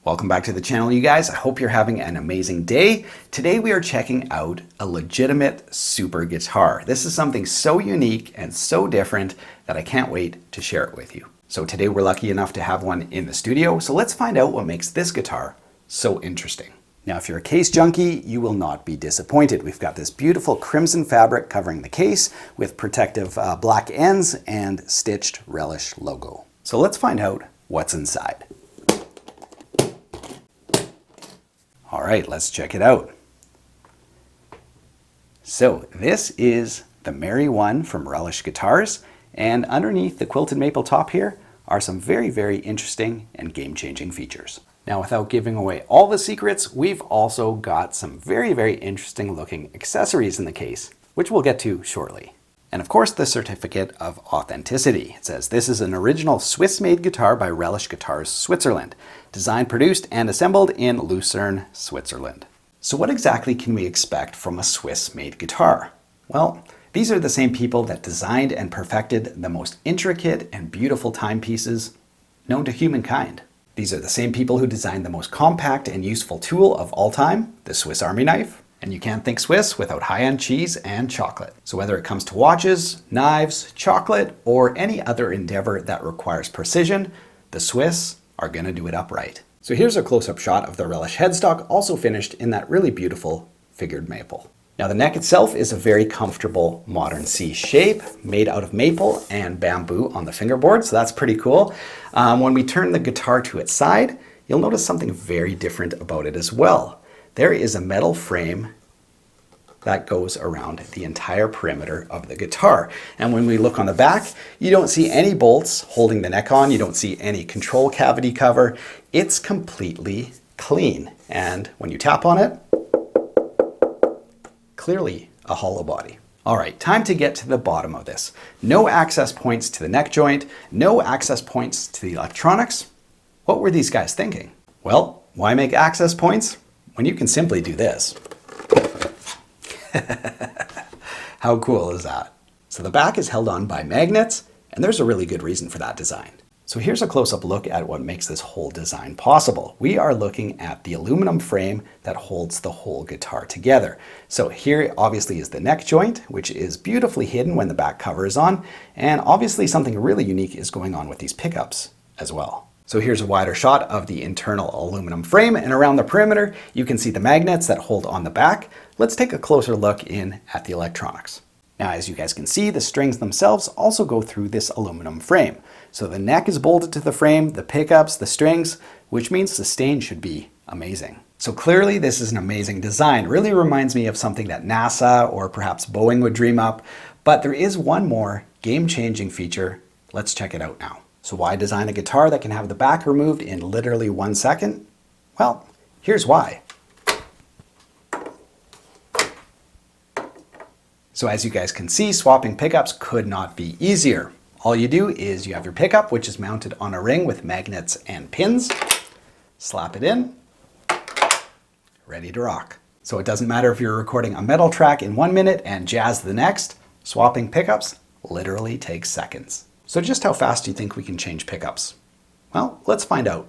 Welcome back to the channel, you guys. I hope you're having an amazing day. Today we are checking out a legitimate super guitar. This is something so unique and so different that I can't wait to share it with you. So today we're lucky enough to have one in the studio. So let's find out what makes this guitar so interesting. Now, if you're a case junkie, you will not be disappointed. We've got this beautiful crimson fabric covering the case with protective black ends and stitched Relish logo. So let's find out what's inside. All right, let's check it out. So this is the Merry One from Relish Guitars, and underneath the quilted maple top here are some very, very interesting and game-changing features. Now, without giving away all the secrets, we've also got some very, very interesting looking accessories in the case, which we'll get to shortly. And of course, the certificate of authenticity. It says this is an original Swiss-made guitar by Relish Guitars, Switzerland. Designed, produced, and assembled in Lucerne, Switzerland. So what exactly can we expect from a Swiss-made guitar? Well, these are the same people that designed and perfected the most intricate and beautiful timepieces known to humankind. These are the same people who designed the most compact and useful tool of all time, the Swiss Army knife. And you can't think Swiss without high-end cheese and chocolate. So whether it comes to watches, knives, chocolate, or any other endeavor that requires precision, the Swiss are gonna do it upright. So here's a close-up shot of the Relish headstock, also finished in that really beautiful figured maple. Now the neck itself is a very comfortable modern C shape, made out of maple and bamboo on the fingerboard, so that's pretty cool. When we turn the guitar to its side, you'll notice something very different about it as well. There is a metal frame that goes around the entire perimeter of the guitar. And when we look on the back, you don't see any bolts holding the neck on. You don't see any control cavity cover. It's completely clean. And when you tap on it, clearly a hollow body. All right, time to get to the bottom of this. No access points to the neck joint, no access points to the electronics. What were these guys thinking? Well, why make access points when you can simply do this? How cool is that? So the back is held on by magnets, and there's a really good reason for that design. So here's a close-up look at what makes this whole design possible. We are looking at the aluminum frame that holds the whole guitar together. So here obviously is the neck joint, which is beautifully hidden when the back cover is on, and obviously something really unique is going on with these pickups as well. So here's a wider shot of the internal aluminum frame, and around the perimeter you can see the magnets that hold on the back. Let's take a closer look in at the electronics. Now, as you guys can see, the strings themselves also go through this aluminum frame. So the neck is bolted to the frame, the pickups, the strings, which means sustain should be amazing. So clearly this is an amazing design. Really reminds me of something that NASA or perhaps Boeing would dream up. But there is one more game-changing feature. Let's check it out now. So why design a guitar that can have the back removed in literally 1 second? Well, here's why. So as you guys can see, swapping pickups could not be easier. All you do is you have your pickup, which is mounted on a ring with magnets and pins, slap it in, ready to rock. So it doesn't matter if you're recording a metal track in 1 minute and jazz the next, swapping pickups literally takes seconds. So just how fast do you think we can change pickups? Well, let's find out.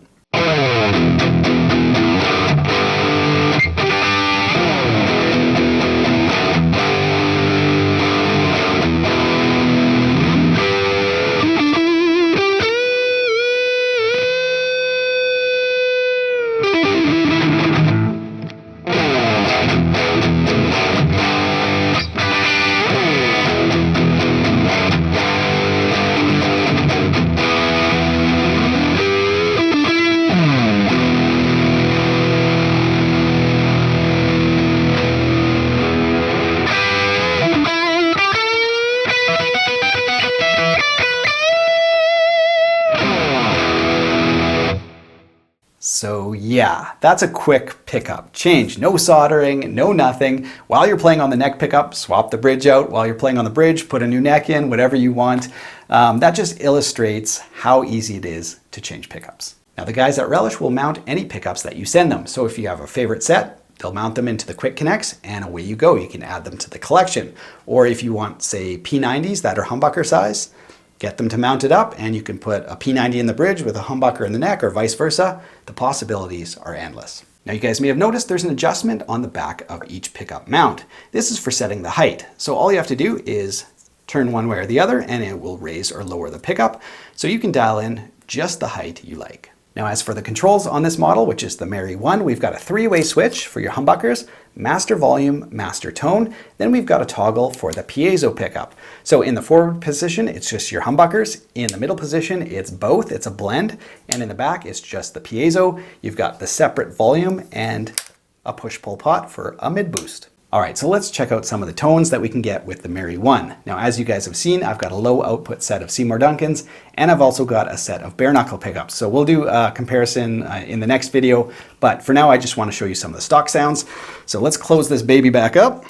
So yeah, that's a quick pickup change. No soldering, no nothing. While you're playing on the neck pickup, swap the bridge out. While you're playing on the bridge, put a new neck in, whatever you want. That just illustrates how easy it is to change pickups. Now the guys at Relish will mount any pickups that you send them. So if you have a favorite set, they'll mount them into the quick connects and away you go. You can add them to the collection. Or if you want, say, P90s that are humbucker size, Get them to mount it up, and you can put a P90 in the bridge with a humbucker in the neck or vice versa. The possibilities are endless. Now you guys may have noticed there's an adjustment on the back of each pickup mount. This is for setting the height. So all you have to do is turn one way or the other and it will raise or lower the pickup. So you can dial in just the height you like. Now as for the controls on this model, which is the Mary 1, we've got a 3-way switch for your humbuckers, master volume, master tone. Then we've got a toggle for the piezo pickup. So in the forward position, it's just your humbuckers. In the middle position, it's both, it's a blend. And in the back, it's just the piezo. You've got the separate volume and a push-pull pot for a mid-boost. All right, so let's check out some of the tones that we can get with the Mary 1. Now, as you guys have seen, I've got a low output set of Seymour Duncans, and I've also got a set of bare knuckle pickups. So we'll do a comparison in the next video, but for now, I just want to show you some of the stock sounds. So let's close this baby back up,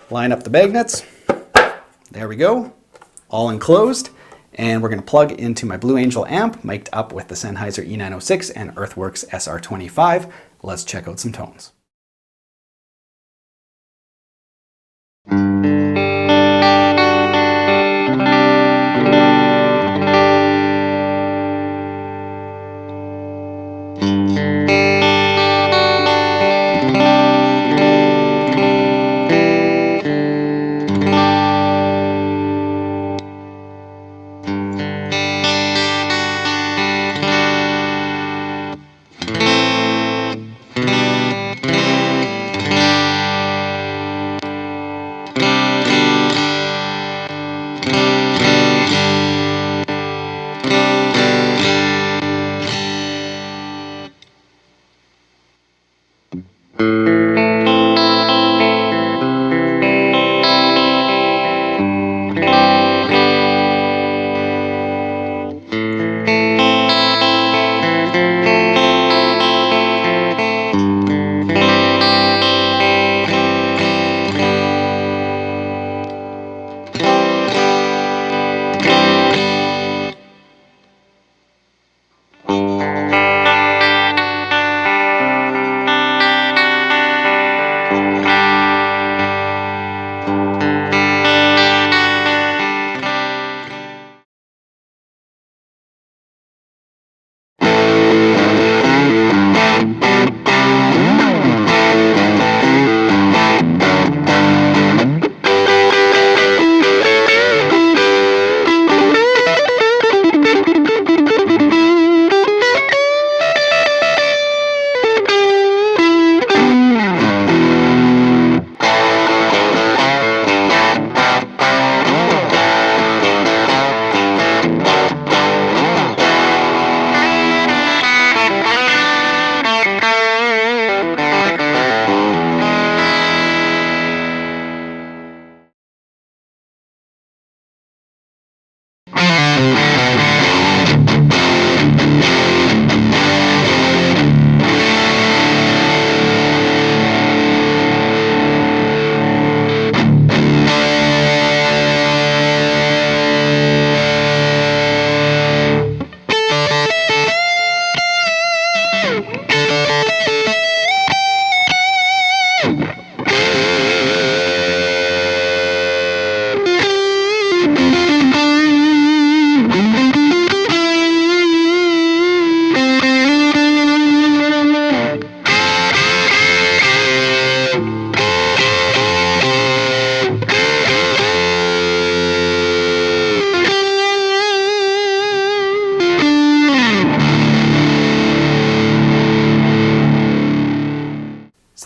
line up the magnets. There we go, all enclosed. And we're going to plug into my Blue Angel amp, mic'd up with the Sennheiser E906 and Earthworks SR25. Let's check out some tones.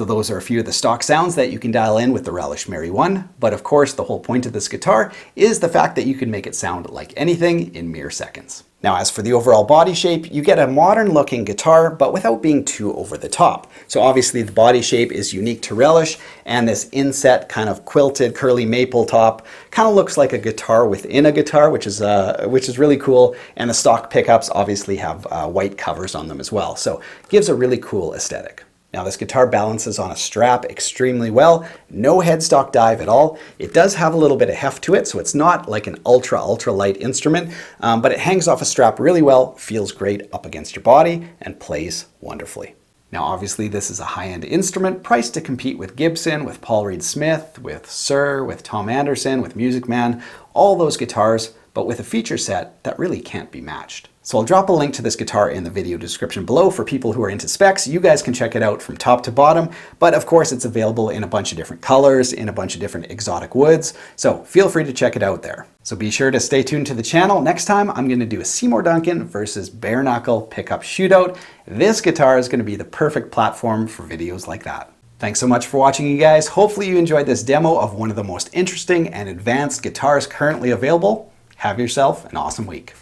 So those are a few of the stock sounds that you can dial in with the Relish Mary 1. But of course, the whole point of this guitar is the fact that you can make it sound like anything in mere seconds. Now, as for the overall body shape, you get a modern looking guitar, but without being too over the top. So obviously the body shape is unique to Relish, and this inset kind of quilted curly maple top kind of looks like a guitar within a guitar, which is really cool. And the stock pickups obviously have white covers on them as well. So it gives a really cool aesthetic. Now this guitar balances on a strap extremely well, no headstock dive at all. It does have a little bit of heft to it, so it's not like an ultra light instrument, but it hangs off a strap really well, feels great up against your body, and plays wonderfully. Now obviously this is a high-end instrument priced to compete with Gibson, with Paul Reed Smith, with Sir, with Tom Anderson, with Music Man, all those guitars, but with a feature set that really can't be matched. So I'll drop a link to this guitar in the video description below for people who are into specs. You guys can check it out from top to bottom, but of course it's available in a bunch of different colors, in a bunch of different exotic woods, so feel free to check it out there. So be sure to stay tuned to the channel. Next time I'm going to do a Seymour Duncan versus bare knuckle pickup shootout. This guitar is going to be the perfect platform for videos like that. Thanks so much for watching, you guys. Hopefully you enjoyed this demo of one of the most interesting and advanced guitars currently available. Have yourself an awesome week.